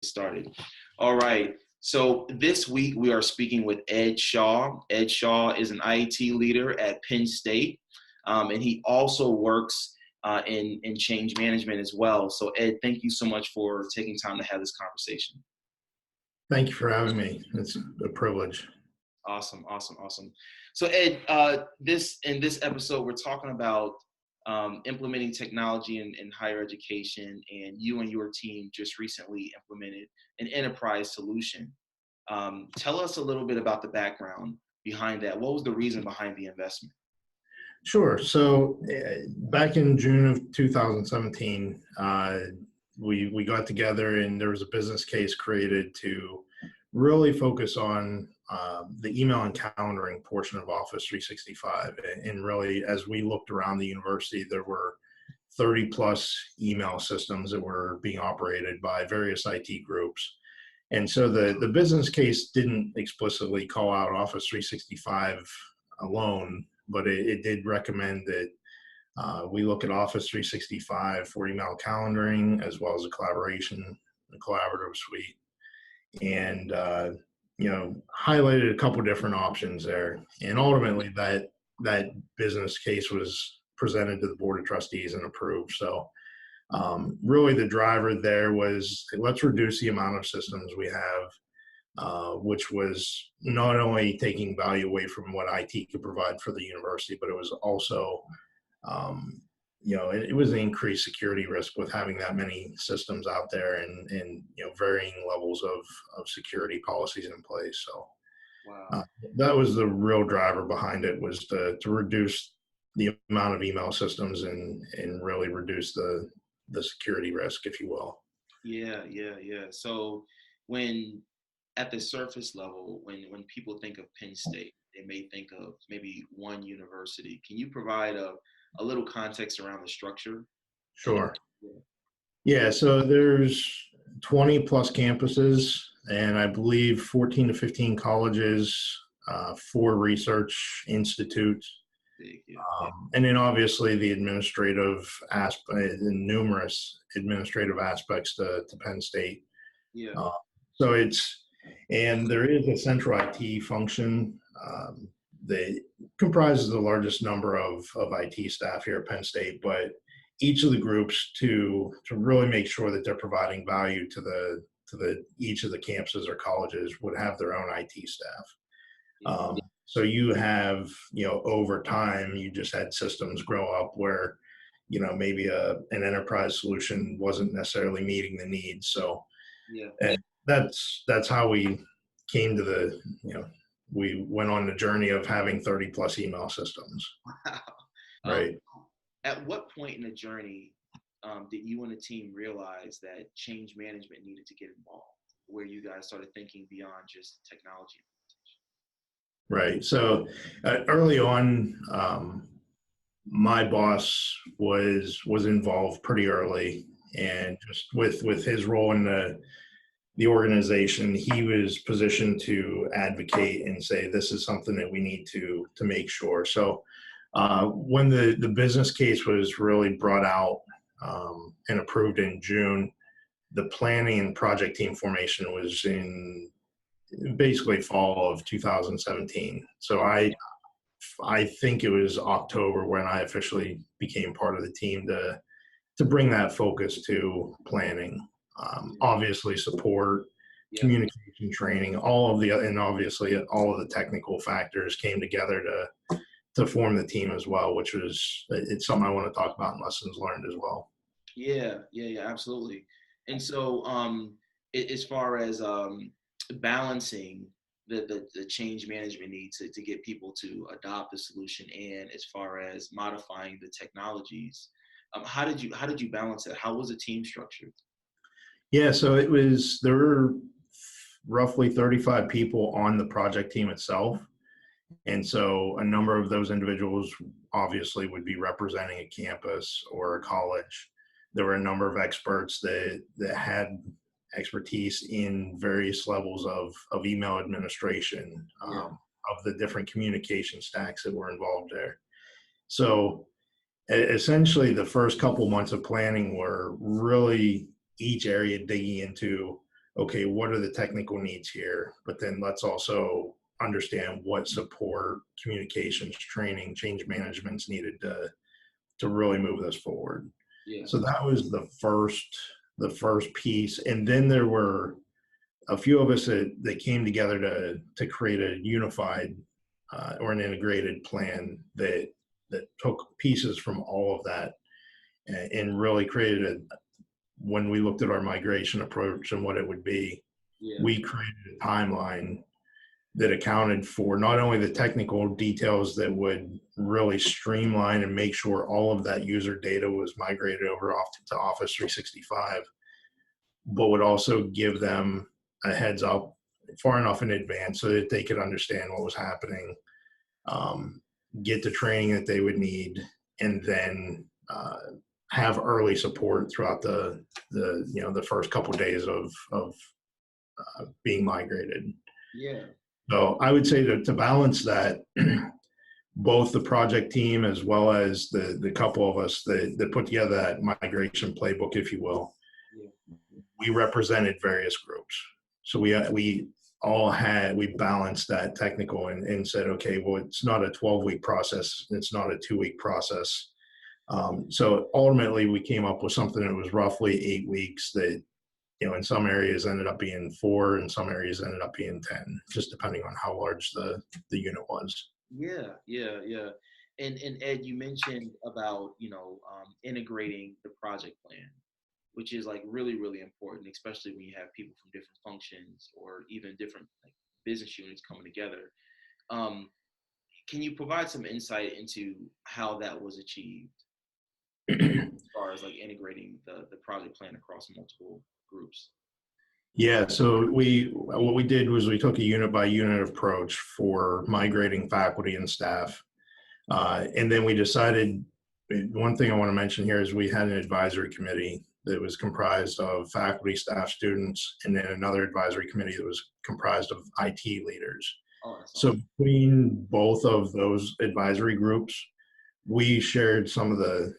Started. All right. So this week we are speaking with Ed Shaw. Ed Shaw is an IET leader at Penn State, and he also works in change management as well. So Ed, thank you so much for taking time to have this conversation. Thank you for having me. It's a privilege. Awesome. So Ed, in this episode, we're talking about implementing technology in higher education, and you and your team just recently implemented an enterprise solution. Tell us a little bit about the background behind that. What was the reason behind the investment? Sure. So back in June of 2017, we got together and there was a business case created to really focus on the email and calendaring portion of Office 365. And really, as we looked around the university, there were 30 plus email systems that were being operated by various IT groups. And so the business case didn't explicitly call out Office 365 alone, but it did recommend that we look at Office 365 for email calendaring as well as a collaborative suite. And highlighted a couple different options there, and ultimately that business case was presented to the board of trustees and approved. So really the driver there was, let's reduce the amount of systems we have, which was not only taking value away from what IT could provide for the university, but it was also it was an increased security risk with having that many systems out there and varying levels of security policies in place. So wow. That was the real driver behind it, was to reduce the amount of email systems and really reduce the security risk, if you will. Yeah. So when at the surface level, when people think of Penn State, they may think of maybe one university. Can you provide a little context around the structure? Sure. Yeah, so there's 20 plus campuses, and I believe 14 to 15 colleges, 4 research institutes, and then obviously the administrative aspect, numerous administrative aspects to Penn State. Yeah. And there is a central IT function that comprises the largest number of IT staff here at Penn State, but each of the groups to really make sure that they're providing value to each of the campuses or colleges would have their own IT staff. So you have, over time, you just had systems grow up where, maybe an enterprise solution wasn't necessarily meeting the needs. So and that's how we came to we went on the journey of having 30 plus email systems. Wow. Right. At what point in the journey did you and the team realize that change management needed to get involved, where you guys started thinking beyond just technology? Right. So early on, my boss was involved pretty early, and just with his role in the organization, he was positioned to advocate and say, this is something that we need to make sure. So when the business case was really brought out and approved in June, the planning and project team formation was in basically fall of 2017. So I think it was October when I officially became part of the team to bring that focus to planning. Obviously support, communication, training, and obviously all of the technical factors came together to form the team as well, which it's something I want to talk about in lessons learned as well. Yeah, absolutely. And so as far as balancing the change management need to get people to adopt the solution, and as far as modifying the technologies, how did you balance it? How was the team structured? Yeah, so there were roughly 35 people on the project team itself. And so a number of those individuals obviously would be representing a campus or a college. There were a number of experts that had expertise in various levels of email administration, of the different communication stacks that were involved there. So essentially the first couple months of planning were really each area digging into, okay, what are the technical needs here? But then let's also understand what support, communications, training, change management's needed to really move this forward. Yeah. So that was the first piece. And then there were a few of us that came together to create a unified or an integrated plan that took pieces from all of that and really created when we looked at our migration approach and what it would be, Yeah. we created a timeline that accounted for not only the technical details that would really streamline and make sure all of that user data was migrated over off to Office 365, but would also give them a heads up far enough in advance so that they could understand what was happening, get the training that they would need, and then have early support throughout the first couple of days of being migrated. Yeah. So I would say to balance that, both the project team as well as the couple of us that put together that migration playbook, if you will, Yeah. we represented various groups. So we balanced that technical and said, okay, well, it's not a 12-week process. It's not a 2-week process. So ultimately we came up with something that was roughly 8 weeks that, in some areas ended up being 4, in some areas ended up being 10, just depending on how large the unit was. Yeah, yeah, yeah. And Ed, you mentioned about, integrating the project plan, which is like really, really important, especially when you have people from different functions or even different like business units coming together. Um, can you provide some insight into how that was achieved as far as like integrating the project plan across multiple groups? Yeah, so what we did was we took a unit by unit approach for migrating faculty and staff. And then we decided, one thing I want to mention here is we had an advisory committee that was comprised of faculty, staff, students, and then another advisory committee that was comprised of IT leaders. Oh, that's So awesome. between both of those advisory groups, we shared some of the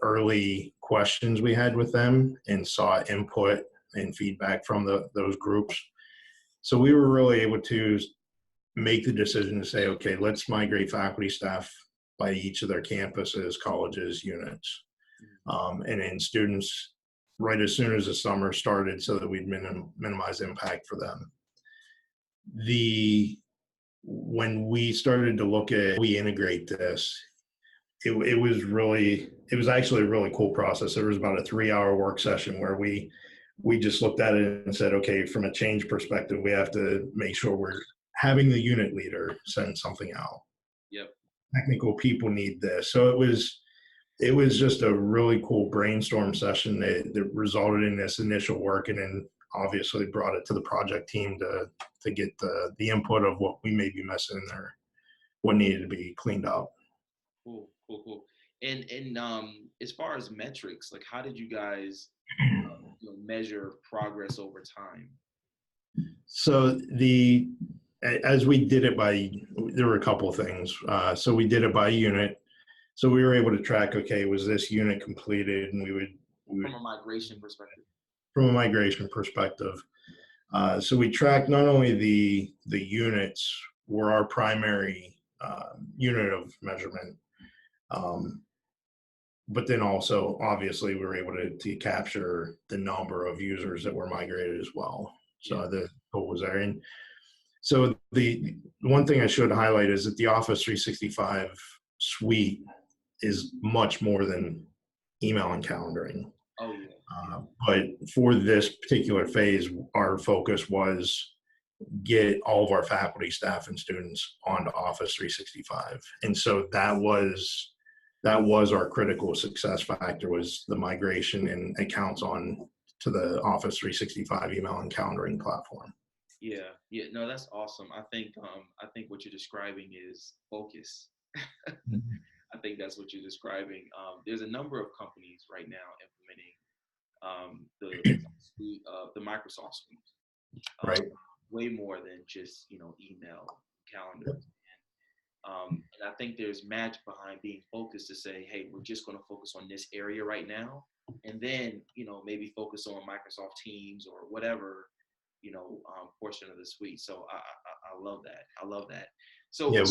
early questions we had with them and saw input and feedback from those groups. So we were really able to make the decision to say, okay, let's migrate faculty, staff by each of their campuses, colleges, units, and then students right as soon as the summer started so that we'd minimize impact for them. When we started to look at we integrate this, it was actually a really cool process. There was about a 3-hour work session where we just looked at it and said, okay, from a change perspective, we have to make sure we're having the unit leader send something out. Yep. Technical people need this. So it was just a really cool brainstorm session that resulted in this initial work, and then obviously brought it to the project team to get the input of what we may be missing or what needed to be cleaned up. Cool, cool, cool. And as far as metrics, like how did you guys measure progress over time? So as we did it there were a couple of things. So we did it by unit. So we were able to track, okay, was this unit completed? And we would From a migration perspective. from a migration perspective. So we tracked not only the units were our primary unit of measurement, but then also obviously we were able to capture the number of users that were migrated as well. So Yeah. the goal was there. And so the one thing I should highlight is that the Office 365 suite is much more than email and calendaring. Oh yeah. But for this particular phase, our focus was get all of our faculty, staff, and students onto Office 365. And so that was our critical success factor, was the migration and accounts on to the Office 365 email and calendaring platform. Yeah, yeah, no, that's awesome. I think what you're describing is focus. I think that's what you're describing. There's a number of companies right now implementing the suite of the Microsoft suite, Right. way more than just email calendars. And I think there's magic behind being focused to say, hey, we're just going to focus on this area right now. And then, maybe focus on Microsoft Teams or whatever, portion of the suite. So I love that. I love that. So Yeah.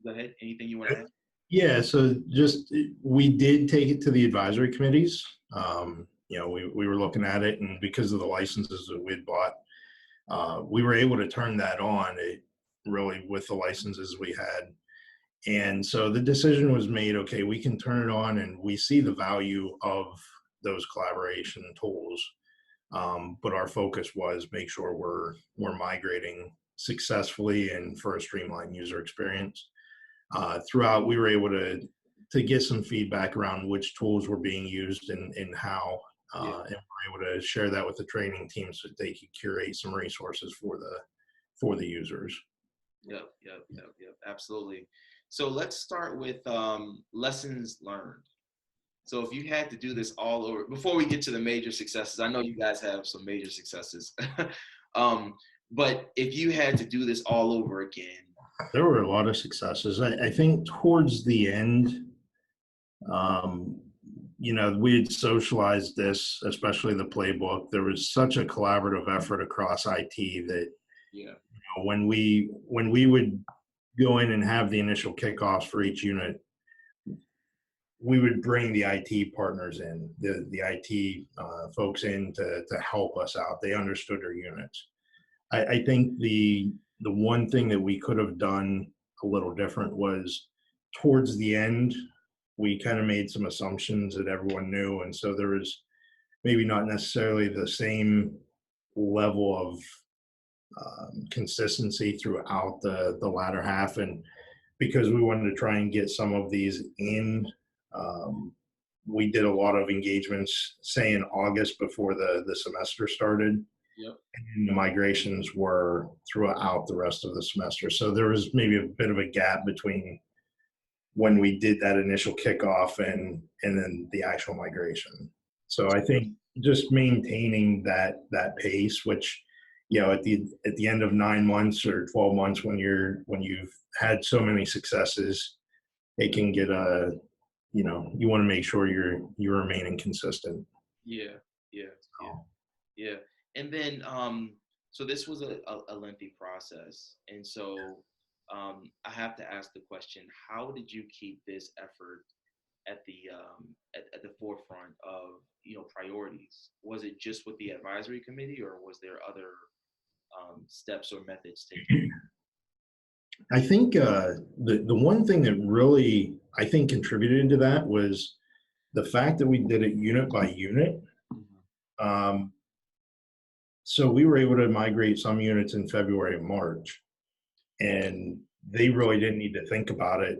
go ahead. Anything you want to add? Yeah. So just, we did take it to the advisory committees. We were looking at it, and because of the licenses that we had bought, we were able to turn that on really with the licenses we had. And so the decision was made, okay, we can turn it on and we see the value of those collaboration tools. But our focus was make sure we're migrating successfully and for a streamlined user experience. Throughout, we were able to get some feedback around which tools were being used and how, and we're able to share that with the training team so that they could curate some resources for the users. Yep. Absolutely. So let's start with lessons learned. So if you had to do this all over, before we get to the major successes, I know you guys have some major successes, but if you had to do this all over again. There were a lot of successes. I think towards the end, we had socialized this, especially the playbook. There was such a collaborative effort across IT that when we would go in and have the initial kickoffs for each unit, we would bring the IT partners in, the IT folks in to help us out. They understood our units. I think the one thing that we could have done a little different was towards the end, we kind of made some assumptions that everyone knew. And so there was maybe not necessarily the same level of consistency throughout the latter half. And because we wanted to try and get some of these in, we did a lot of engagements, say in August before the semester started. Yep. And the migrations were throughout the rest of the semester. So there was maybe a bit of a gap between when we did that initial kickoff and then the actual migration. So I think just maintaining that pace, which, at the end of 9 months or 12 months, when you've had so many successes, it can get you want to make sure you're remaining consistent. Yeah. And then, so this was a lengthy process. And so I have to ask the question, how did you keep this effort at the forefront of, priorities? Was it just with the advisory committee, or was there other steps or methods taken? I think the one thing that really, I think, contributed to that was the fact that we did it unit by unit. So we were able to migrate some units in February and March, and they really didn't need to think about it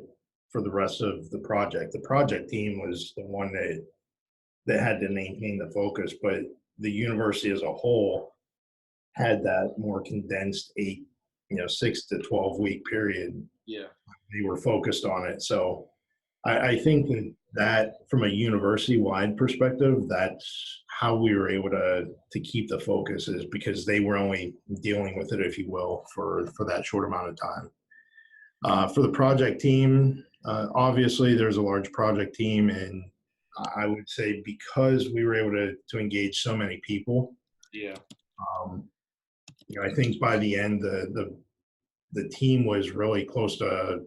for the rest of the project. The project team was the one that had to maintain the focus, but the university as a whole had that more condensed 6 to 12 week period. Yeah. They were focused on it. So I think that from a university-wide perspective, that's how we were able to keep the focus, is because they were only dealing with it, if you will, for that short amount of time. For the project team, obviously there's a large project team, and I would say because we were able to engage so many people, I think by the end the team was really close to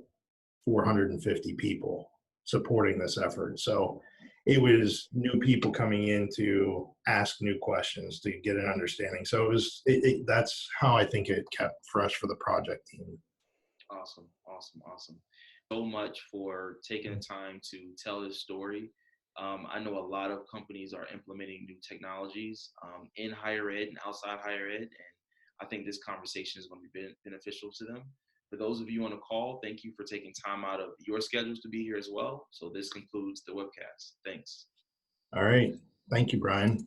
450 people supporting this effort. So it was new people coming in to ask new questions to get an understanding. So that's how I think it kept fresh for the project team. Awesome. So much for taking the time to tell this story. I know a lot of companies are implementing new technologies in higher ed and outside higher ed, and I think this conversation is going to be beneficial to them. For those of you on the call, thank you for taking time out of your schedules to be here as well. So this concludes the webcast. Thanks. All right. Thank you, Brian.